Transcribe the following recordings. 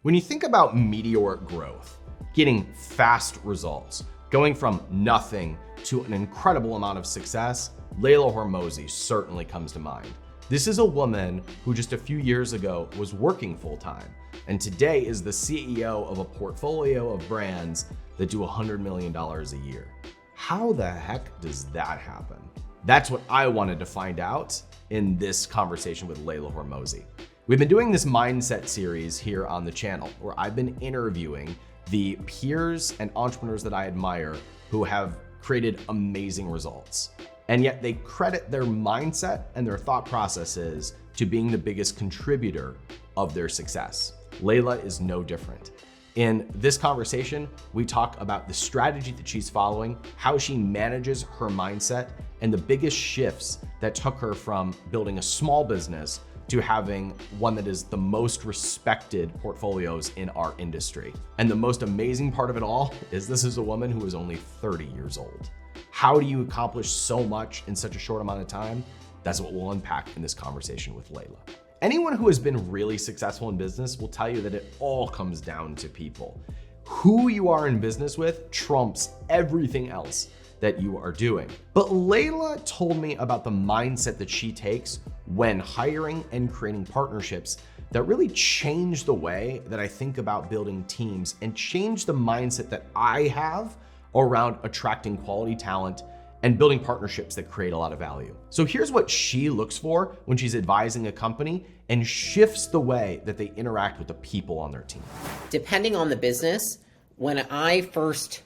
When you think about meteoric growth, getting fast results, going from nothing to an incredible amount of success, Leila Hormozi certainly comes to mind. This is a woman who just a few years ago was working full-time and today is the CEO of a portfolio of brands that do $100 million a year. How the heck does that happen? That's what I wanted to find out in this conversation with Leila Hormozi. We've been doing this mindset series here on the channel where I've been interviewing the peers and entrepreneurs that I admire who have created amazing results. And yet they credit their mindset and their thought processes to being the biggest contributor of their success. Leila is no different. In this conversation, we talk about the strategy that she's following, how she manages her mindset, and the biggest shifts that took her from building a small business to having one that is the most respected portfolios in our industry. And the most amazing part of it all is this is a woman who is only 30 years old. How do you accomplish so much in such a short amount of time? That's what we'll unpack in this conversation with Leila. Anyone who has been really successful in business will tell you that it all comes down to people. Who you are in business with trumps everything else that you are doing. But Leila told me about the mindset that she takes when hiring and creating partnerships that really change the way that I think about building teams and change the mindset that I have around attracting quality talent and building partnerships that create a lot of value. So here's what she looks for when she's advising a company and shifts the way that they interact with the people on their team. Depending on the business, when I first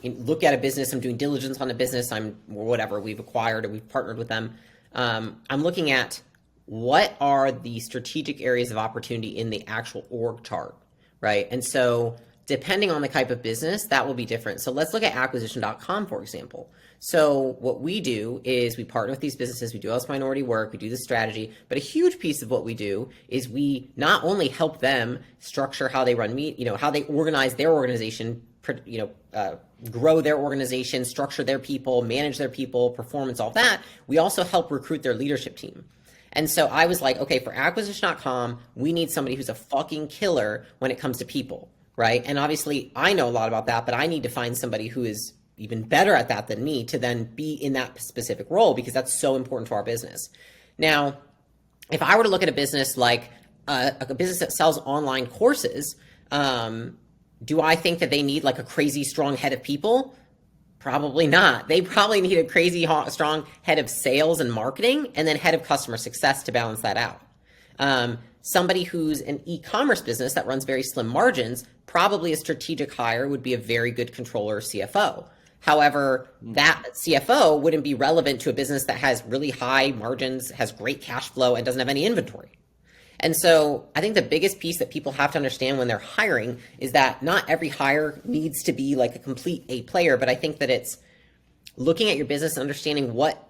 look at a business, I'm doing diligence on a business, we've acquired or we've partnered with them, I'm looking at what are the strategic areas of opportunity in the actual org chart, right? And so depending on the type of business, that will be different. So let's look at acquisition.com, for example. So what we do is we partner with these businesses, we do us minority work, we do the strategy, but a huge piece of what we do is we not only help them structure how they run, how they organize their organization, grow their organization, structure their people, manage their people, performance, all that. We also help recruit their leadership team. And so I was like, okay, for acquisition.com, we need somebody who's a fucking killer when it comes to people, right? And obviously I know a lot about that, but I need to find somebody who is even better at that than me to then be in that specific role because that's so important to our business. Now, if I were to look at a business like a business that sells online courses, do I think that they need like a crazy strong head of people? Probably not. They probably need a crazy strong head of sales and marketing and then head of customer success to balance that out. Somebody who's an e-commerce business that runs very slim margins, probably a strategic hire would be a very good controller or CFO. However, that CFO wouldn't be relevant to a business that has really high margins, has great cash flow, and doesn't have any inventory. And so I think the biggest piece that people have to understand when they're hiring is that not every hire needs to be like a complete A player, but I think that it's looking at your business and understanding what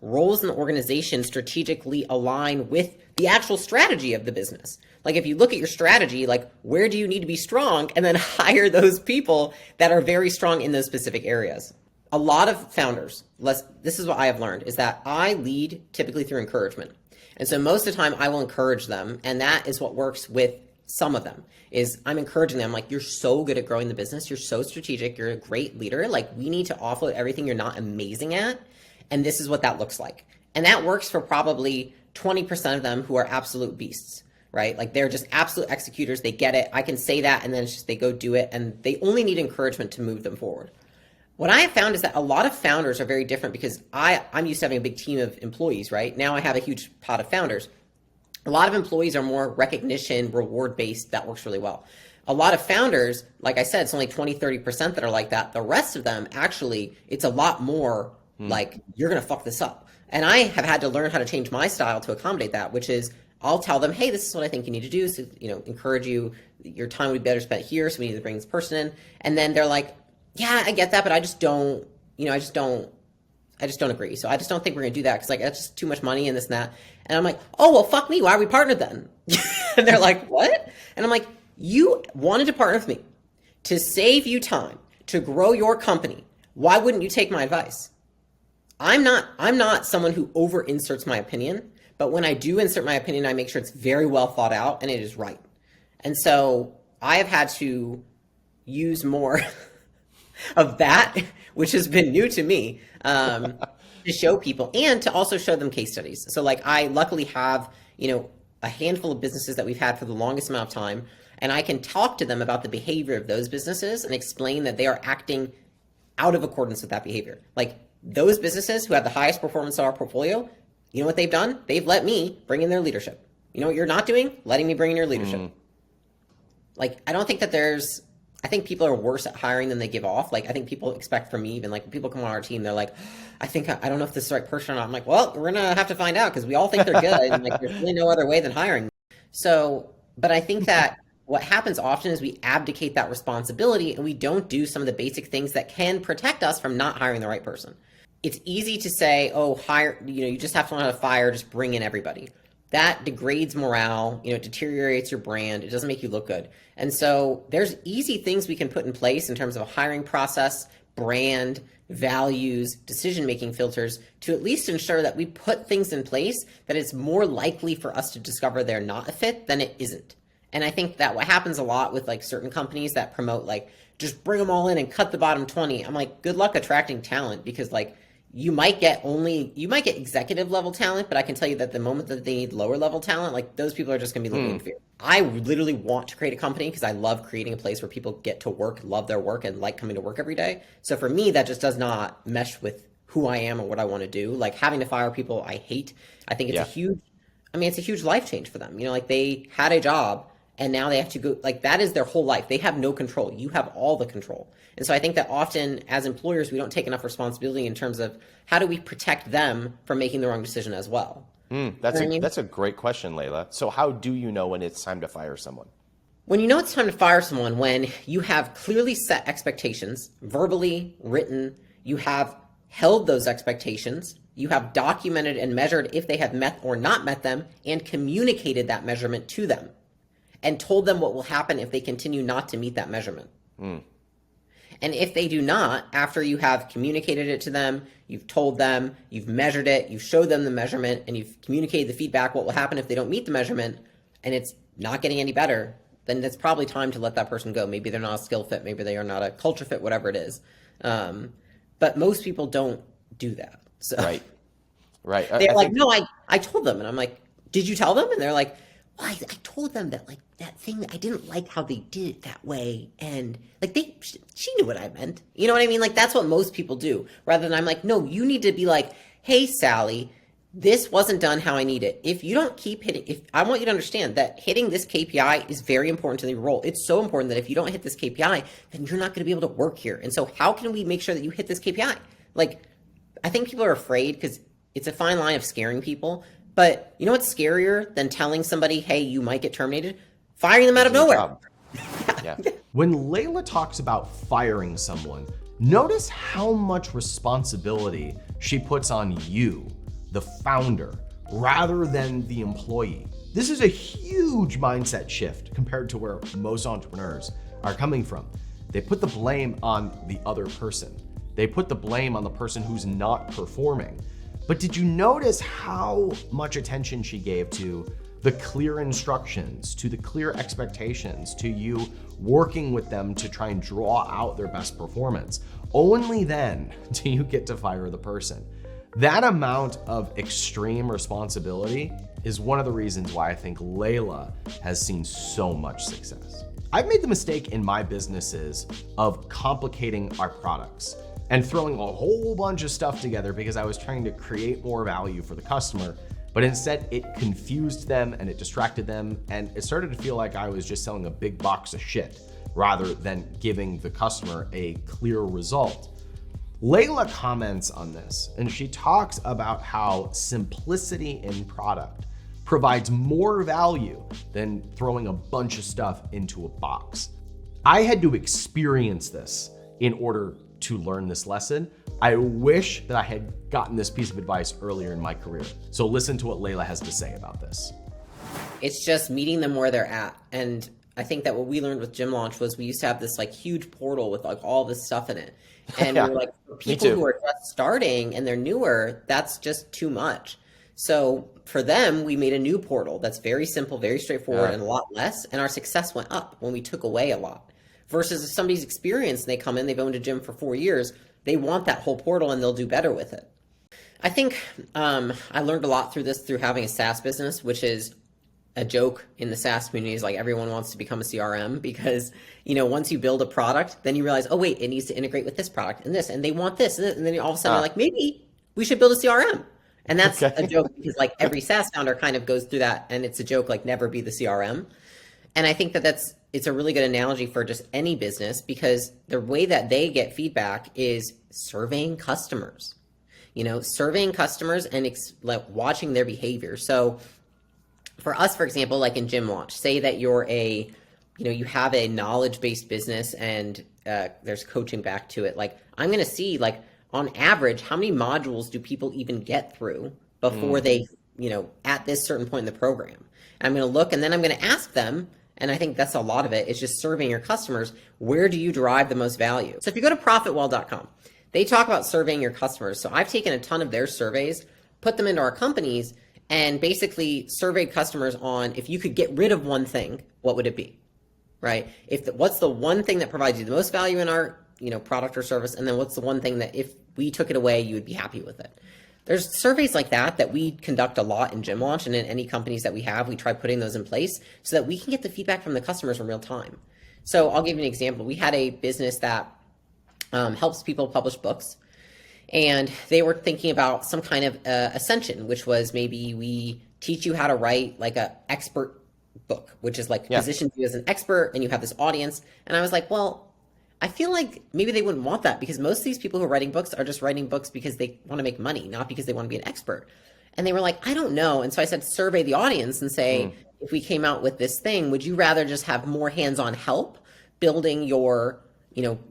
roles in the organization strategically align with the actual strategy of the business. Like if you look at your strategy, like where do you need to be strong and then hire those people that are very strong in those specific areas. A lot of founders, this is what I have learned, is that I lead typically through encouragement. And so most of the time I will encourage them. And that is what works with some of them is I'm encouraging them. Like, you're so good at growing the business. You're so strategic. You're a great leader. Like, we need to offload everything you're not amazing at. And this is what that looks like. And that works for probably 20% of them who are absolute beasts, right? Like they're just absolute executors. They get it. I can say that. And then it's just, they go do it. And they only need encouragement to move them forward. What I have found is that a lot of founders are very different because I'm used to having a big team of employees, right? Now I have a huge pot of founders. A lot of employees are more recognition, reward-based. That works really well. A lot of founders, like I said, it's only 20, 30% that are like that. The rest of them, actually, it's a lot more like, you're going to fuck this up. And I have had to learn how to change my style to accommodate that, which is I'll tell them, hey, this is what I think you need to do. So, encourage you, your time would be better spent here. So we need to bring this person in. And then they're like, yeah, I get that, but I just don't agree. So I just don't think we're going to do that because that's just too much money and this and that. And I'm like, oh, well, fuck me. Why are we partnered then? And they're like, what? And I'm like, you wanted to partner with me to save you time, to grow your company. Why wouldn't you take my advice? I'm not someone who over inserts my opinion, but when I do insert my opinion, I make sure it's very well thought out and it is right. And so I have had to use more of that, which has been new to me, to show people and to also show them case studies. So like I luckily have, a handful of businesses that we've had for the longest amount of time, and I can talk to them about the behavior of those businesses and explain that they are acting out of accordance with that behavior. Like those businesses who have the highest performance of our portfolio, you know what they've done? They've let me bring in their leadership. You know what you're not doing? Letting me bring in your leadership. Like, I don't think that I think people are worse at hiring than they give off. Like, I think people expect from me, even like when people come on our team, they're like, I don't know if this is the right person or not. I'm like, well, we're going to have to find out because we all think they're good. And like, there's really no other way than hiring. So, but I think that what happens often is we abdicate that responsibility and we don't do some of the basic things that can protect us from not hiring the right person. It's easy to say, oh, hire, you just have to learn how to fire, just bring in everybody. That degrades morale, it deteriorates your brand. It doesn't make you look good. And so there's easy things we can put in place in terms of a hiring process, brand, values, decision-making filters to at least ensure that we put things in place that it's more likely for us to discover they're not a fit than it isn't. And I think that what happens a lot with like certain companies that promote like, just bring them all in and cut the bottom 20. I'm like, good luck attracting talent because like, you might get executive level talent, but I can tell you that the moment that they need lower level talent, like those people are just going to be looking in fear. I literally want to create a company because I love creating a place where people get to work, love their work, and like coming to work every day. So for me, that just does not mesh with who I am and what I want to do. Like having to fire people I hate. I think it's it's a huge life change for them. Like they had a job and now they have to go, like that is their whole life. They have no control. You have all the control. And so I think that often as employers, we don't take enough responsibility in terms of how do we protect them from making the wrong decision as well. That's a great question, Leila. So how do you know when it's time to fire someone? When you know it's time to fire someone, when you have clearly set expectations, verbally, written, you have held those expectations, you have documented and measured if they have met or not met them, and communicated that measurement to them, and told them what will happen if they continue not to meet that measurement. And if they do not, after you have communicated it to them, you've told them, you've measured it, you've showed them the measurement, and you've communicated the feedback, what will happen if they don't meet the measurement, and it's not getting any better, then it's probably time to let that person go. Maybe they're not a skill fit, maybe they are not a culture fit, whatever it is. But most people don't do that. So Right. They're like, no, I told them. And I'm like, did you tell them? And they're like, well, I told them that like that thing, I didn't like how they did it that way. And like she knew what I meant. You know what I mean? Like that's what most people do, rather than I'm like, no, you need to be like, hey, Sally, this wasn't done how I need it. If you don't keep hitting, I want you to understand that hitting this KPI is very important to the role. It's so important that if you don't hit this KPI, then you're not going to be able to work here. And so how can we make sure that you hit this KPI? Like, I think people are afraid because it's a fine line of scaring people. But you know what's scarier than telling somebody, hey, you might get terminated? Firing them out of nowhere. Yeah. When Leila talks about firing someone, notice how much responsibility she puts on you, the founder, rather than the employee. This is a huge mindset shift compared to where most entrepreneurs are coming from. They put the blame on the other person. They put the blame on the person who's not performing. But did you notice how much attention she gave to the clear instructions, to the clear expectations, to you working with them to try and draw out their best performance? Only then do you get to fire the person. That amount of extreme responsibility is one of the reasons why I think Leila has seen so much success. I've made the mistake in my businesses of complicating our products and throwing a whole bunch of stuff together because I was trying to create more value for the customer, but instead it confused them and it distracted them, and it started to feel like I was just selling a big box of shit rather than giving the customer a clear result. Leila comments on this, and she talks about how simplicity in product provides more value than throwing a bunch of stuff into a box. I had to experience this in order to learn this lesson. I wish that I had gotten this piece of advice earlier in my career. So listen to what Leila has to say about this. It's just meeting them where they're at. And I think that what we learned with Gym Launch was we used to have this like huge portal with like all this stuff in it. And Yeah, we were like, for people who are just starting and they're newer, that's just too much. So for them, we made a new portal that's very simple, very straightforward, and a lot less. And our success went up when we took away a lot. Versus if somebody's experienced and they come in, they've owned a gym for 4 years, they want that whole portal and they'll do better with it. I think I learned a lot through this through having a SaaS business, which is a joke in the SaaS community is like everyone wants to become a CRM because, once you build a product, then you realize, oh, wait, it needs to integrate with this product and this, and they want this. And then all of a sudden you're like, maybe we should build a CRM. And that's a joke because like every SaaS founder kind of goes through that. And it's a joke, like never be the CRM. And I think it's a really good analogy for just any business because the way that they get feedback is surveying customers, surveying customers and like watching their behavior. So for us, for example, like in Gym Launch, say that you're you have a knowledge-based business and there's coaching back to it. Like I'm going to see like on average, how many modules do people even get through before they, at this certain point in the program? And I'm going to look and then I'm going to ask them. And I think that's a lot of it. It's just surveying your customers. Where do you derive the most value? So if you go to profitwell.com, they talk about surveying your customers. So I've taken a ton of their surveys, put them into our companies, and basically surveyed customers on if you could get rid of one thing, what would it be, right? What's the one thing that provides you the most value in our product or service, and then what's the one thing that if we took it away, you would be happy with it? There's surveys like that we conduct a lot in Gym Launch, and in any companies that we have, we try putting those in place so that we can get the feedback from the customers in real time. So I'll give you an example. We had a business that helps people publish books, and they were thinking about some kind of ascension, which was maybe we teach you how to write like a expert book, which is like positions you as an expert and you have this audience. And I was like, well, I feel like maybe they wouldn't want that because most of these people who are writing books are just writing books because they want to make money, not because they want to be an expert. And they were like, I don't know. And so I said, survey the audience and say, if we came out with this thing, would you rather just have more hands-on help building your,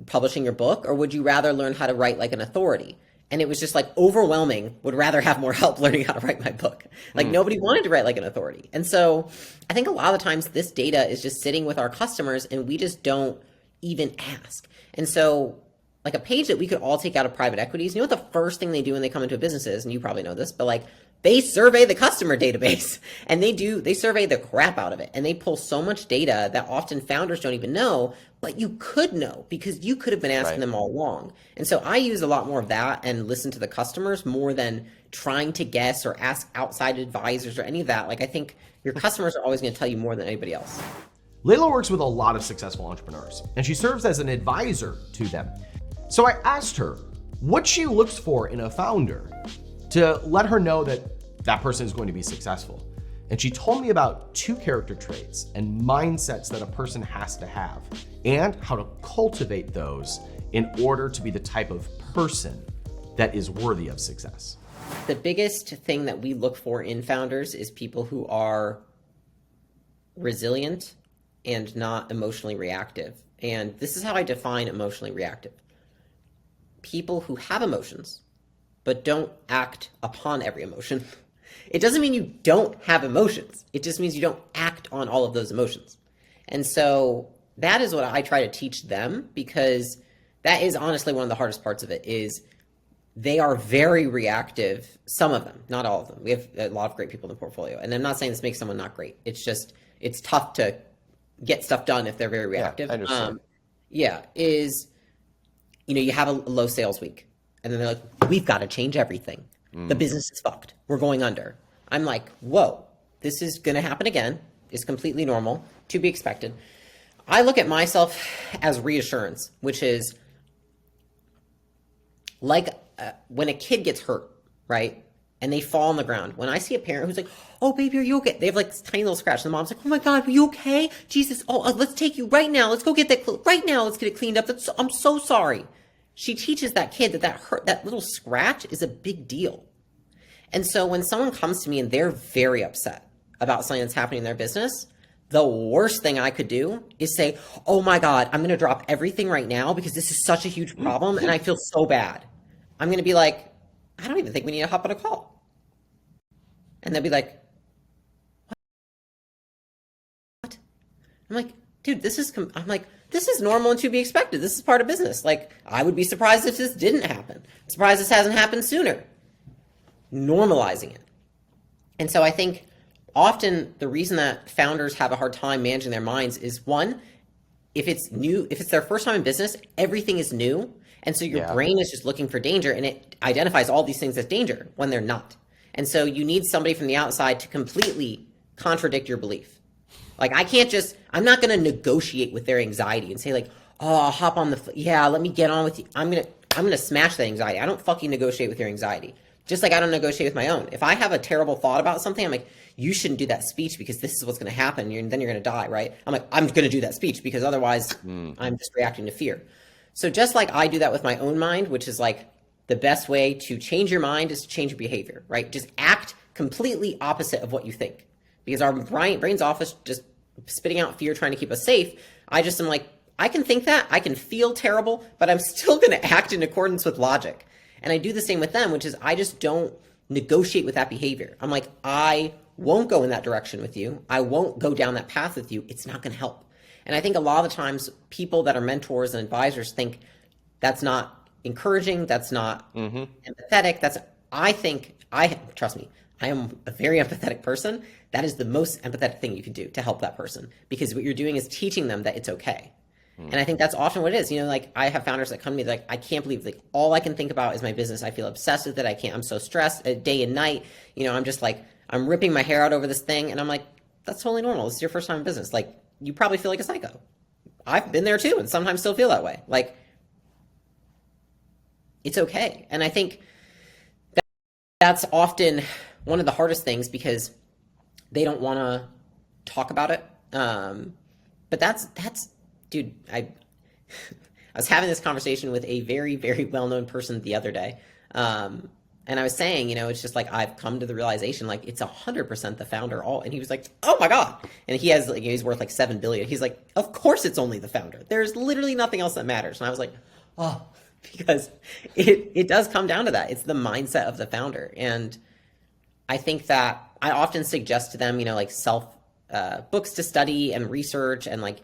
publishing your book, or would you rather learn how to write like an authority? And it was just like overwhelming, would rather have more help learning how to write my book. Like nobody wanted to write like an authority. And so I think a lot of the times this data is just sitting with our customers and we just don't even ask. And so like a page that we could all take out of private equities, what the first thing they do when they come into a business is, and you probably know this, but like they survey the customer database and they survey the crap out of it. And they pull so much data that often founders don't even know, but you could know because you could have been asking them all along. And so I use a lot more of that and listen to the customers more than trying to guess or ask outside advisors or any of that. Like I think your customers are always going to tell you more than anybody else. Leila works with a lot of successful entrepreneurs, and she serves as an advisor to them. So I asked her what she looks for in a founder to let her know that that person is going to be successful. And she told me about 2 character traits and mindsets that a person has to have, and how to cultivate those in order to be the type of person that is worthy of success. The biggest thing that we look for in founders is people who are resilient and not emotionally reactive. And this is how I define emotionally reactive. People who have emotions, but don't act upon every emotion. It doesn't mean you don't have emotions. It just means you don't act on all of those emotions. And so that is what I try to teach them, because that is honestly one of the hardest parts of it is they are very reactive. Some of them, not all of them. We have a lot of great people in the portfolio. And I'm not saying this makes someone not great. It's just, it's tough to get stuff done if they're very reactive. Yeah, I understand. You have a low sales week and then they're like, we've got to change everything. The business is fucked. We're going under. I'm like, whoa, this is going to happen again. It's completely normal, to be expected. I look at myself as reassurance, which is like when a kid gets hurt, right? And they fall on the ground. When I see a parent who's like, oh, baby, are you okay? They have like this tiny little scratch. And the mom's like, oh my God, are you okay? Jesus, let's take you right now. Let's go get that right now. Let's get it cleaned up. I'm so sorry. She teaches that kid that little scratch is a big deal. And so when someone comes to me and they're very upset about something that's happening in their business, the worst thing I could do is say, oh my God, I'm going to drop everything right now because this is such a huge problem and I feel so bad. I'm going to be like, I don't even think we need to hop on a call. And they'll be like, what? I'm like, dude, this is normal and to be expected. This is part of business. Like, I would be surprised if this didn't happen. I'm surprised this hasn't happened sooner. Normalizing it. And so I think often the reason that founders have a hard time managing their minds is, one, if it's new, if it's their first time in business, everything is new. And so your brain is just looking for danger, and it identifies all these things as danger when they're not. And so you need somebody from the outside to completely contradict your belief. Like, I'm not going to negotiate with their anxiety and say like, oh, I'll hop on let me get on with you. I'm going to smash that anxiety. I don't fucking negotiate with your anxiety. Just like I don't negotiate with my own. If I have a terrible thought about something, I'm like, you shouldn't do that speech because this is what's going to happen. Then you're going to die, right? I'm like, I'm going to do that speech because otherwise I'm just reacting to fear. So just like I do that with my own mind, which is like the best way to change your mind is to change your behavior, right? Just act completely opposite of what you think. Because our brain's office just spitting out fear, trying to keep us safe. I just am like, I can think that, I can feel terrible, but I'm still going to act in accordance with logic. And I do the same with them, which is I just don't negotiate with that behavior. I'm like, I won't go in that direction with you. I won't go down that path with you. It's not going to help. And I think a lot of the times people that are mentors and advisors think that's not encouraging. That's not empathetic. Trust me, I am a very empathetic person. That is the most empathetic thing you can do to help that person, because what you're doing is teaching them that it's okay. And I think that's often what it is. Like I have founders that come to me like, I can't believe like all I can think about is my business. I feel obsessed with it. I'm so stressed day and night. I'm just like, I'm ripping my hair out over this thing. And I'm like, that's totally normal. This is your first time in business. Like, you probably feel like a psycho. I've been there too, and sometimes still feel that way. Like, it's okay. And I think that's often one of the hardest things because they don't want to talk about it. But that's, dude, I was having this conversation with a very, very well-known person the other day. And I was saying, it's just like, I've come to the realization, like, it's 100% the founder all. And he was like, oh my God. And he's worth like $7 billion. He's like, of course it's only the founder. There's literally nothing else that matters. And I was like, oh, because it does come down to that. It's the mindset of the founder. And I think that I often suggest to them, like books to study and research, and like,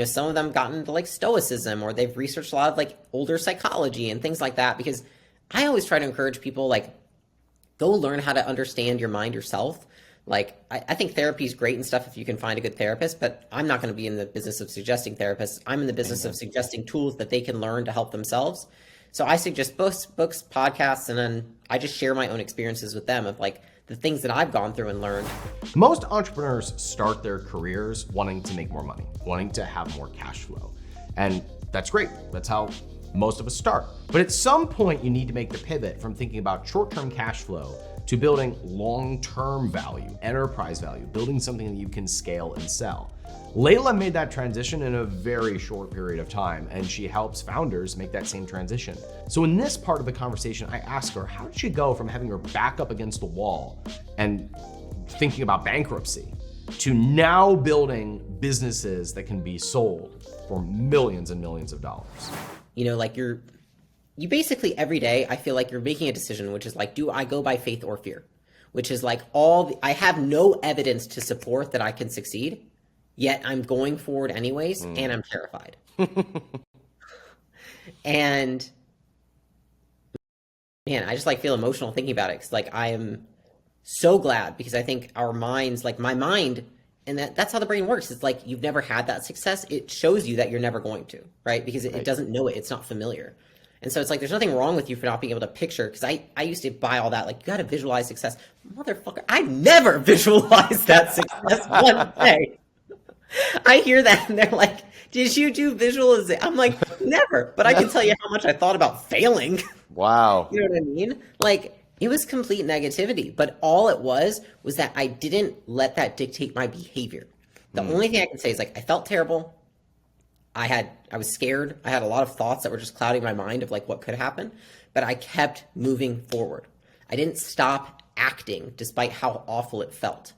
some of them gotten into like stoicism, or they've researched a lot of like older psychology and things like that, because I always try to encourage people, like, go learn how to understand your mind yourself. Like, I think therapy is great and stuff if you can find a good therapist, but I'm not going to be in the business of suggesting therapists. I'm in the business of suggesting tools that they can learn to help themselves. So I suggest books, podcasts, and then I just share my own experiences with them of like the things that I've gone through and learned. Most entrepreneurs start their careers wanting to make more money, wanting to have more cash flow. And that's great. That's how most of us start. But at some point, you need to make the pivot from thinking about short-term cash flow to building long-term value, enterprise value, building something that you can scale and sell. Leila made that transition in a very short period of time, and she helps founders make that same transition. So in this part of the conversation, I asked her, how did she go from having her back up against the wall and thinking about bankruptcy to now building businesses that can be sold for millions and millions of dollars? Like you basically every day, I feel like you're making a decision, which is like, do I go by faith or fear? Which is like I have no evidence to support that I can succeed, yet I'm going forward anyways, and I'm terrified. And man, I just like feel emotional thinking about it, because like I am so glad, because I think our minds, like my mind, and that's how the brain works. It's like you've never had that success. It shows you that you're never going to, right? Because it doesn't know it. It's not familiar. And so it's like, there's nothing wrong with you for not being able to picture, because I used to buy all that, like, you got to visualize success. Motherfucker, I never visualized that success one day. I hear that and they're like, did you do visualization? I'm like, never. But I can tell you how much I thought about failing. Wow. You know what I mean? Like, it was complete negativity, but all it was that I didn't let that dictate my behavior. The only thing I can say is like, I felt terrible. I was scared. I had a lot of thoughts that were just clouding my mind of like what could happen, but I kept moving forward. I didn't stop acting despite how awful it felt.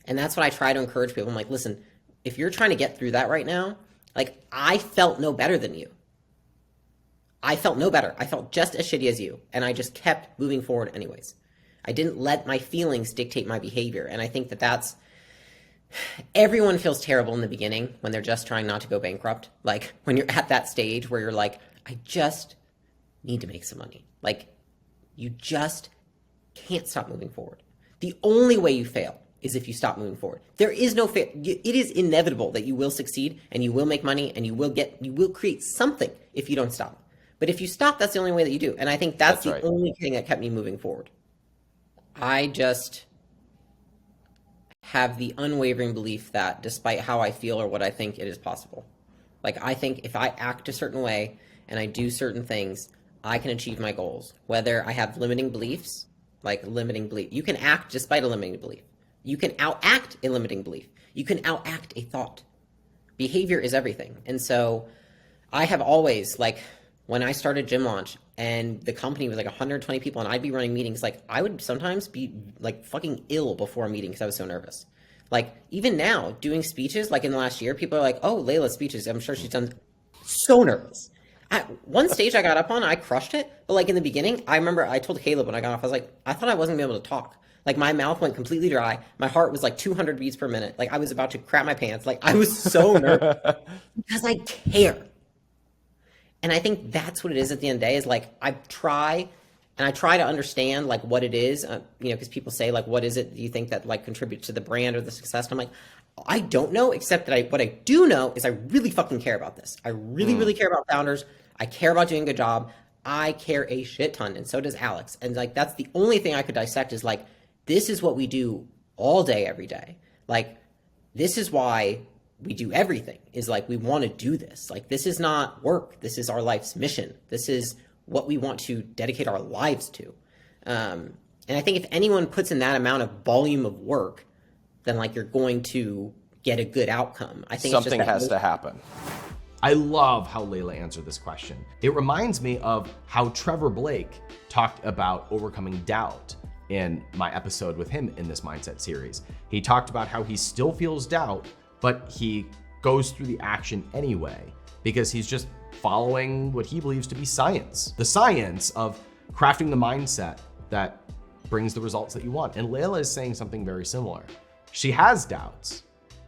And that's what I try to encourage people. I'm like, listen, if you're trying to get through that right now, like, I felt no better than you. I felt no better. I felt just as shitty as you. And I just kept moving forward anyways. I didn't let my feelings dictate my behavior. And I think that's, everyone feels terrible in the beginning when they're just trying not to go bankrupt. Like when you're at that stage where you're like, I just need to make some money. Like, you just can't stop moving forward. The only way you fail is if you stop moving forward. There is no fail. It is inevitable that you will succeed and you will make money and you will create something if you don't stop. But if you stop, that's the only way that you do. And I think that's the only thing that kept me moving forward. I just have the unwavering belief that despite how I feel or what I think, it is possible. Like, I think if I act a certain way and I do certain things, I can achieve my goals. Whether I have limiting beliefs, like limiting belief. You can act despite a limiting belief. You can outact a limiting belief. You can outact a thought. Behavior is everything. And so I have always, like, when I started Gym Launch and the company was like 120 people and I'd be running meetings, like, I would sometimes be like fucking ill before a meeting because I was so nervous. Like, even now, doing speeches, like in the last year, people are like, oh, Leila's speeches, I'm sure she's done. So nervous. At one stage I got up on, I crushed it. But like in the beginning, I remember I told Caleb when I got off, I was like, I thought I wasn't going to be able to talk. Like, my mouth went completely dry. My heart was like 200 beats per minute. Like, I was about to crap my pants. Like, I was so nervous because I care. And I think that's what it is at the end of the day, is like, I try to understand like what it is, because people say like, what is it you think that like contributes to the brand or the success? And I'm like, I don't know, except that what I do know is I really fucking care about this. I really care about founders. I care about doing a good job. I care a shit ton. And so does Alex. And like, that's the only thing I could dissect is like, this is what we do all day, every day. Like, this is why we do everything, is like, we want to do this. Like, this is not work. This is our life's mission. This is what we want to dedicate our lives to. And I think if anyone puts in that amount of volume of work, then like, you're going to get a good outcome. I think something has to happen. I love how Leila answered this question. It reminds me of how Trevor Blake talked about overcoming doubt in my episode with him in this mindset series. He talked about how he still feels doubt, but he goes through the action anyway because he's just following what he believes to be science. The science of crafting the mindset that brings the results that you want. And Leila is saying something very similar. She has doubts.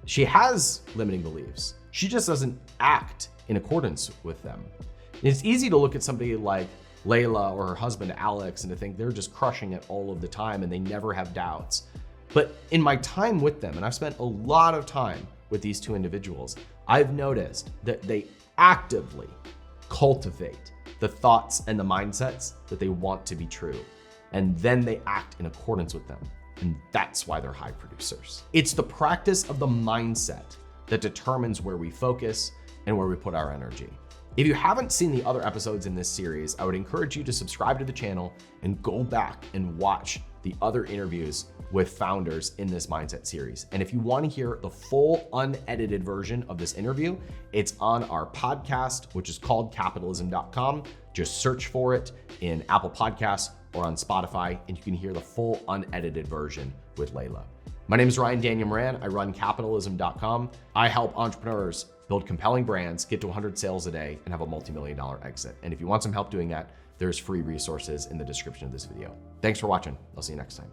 She has limiting beliefs. She just doesn't act in accordance with them. And it's easy to look at somebody like Leila or her husband Alex and to think they're just crushing it all of the time and they never have doubts. But in my time with them, and I've spent a lot of time with these two individuals, I've noticed that they actively cultivate the thoughts and the mindsets that they want to be true. And then they act in accordance with them. And that's why they're high producers. It's the practice of the mindset that determines where we focus and where we put our energy. If you haven't seen the other episodes in this series, I would encourage you to subscribe to the channel and go back and watch the other interviews with founders in this mindset series. And if you want to hear the full unedited version of this interview, it's on our podcast, which is called capitalism.com. Just search for it in Apple Podcasts or on Spotify, and you can hear the full unedited version with Leila. My name is Ryan Daniel Moran. I run capitalism.com. I help entrepreneurs build compelling brands, get to 100 sales a day, and have a multi-million-dollar exit. And if you want some help doing that, there's free resources in the description of this video. Thanks for watching. I'll see you next time.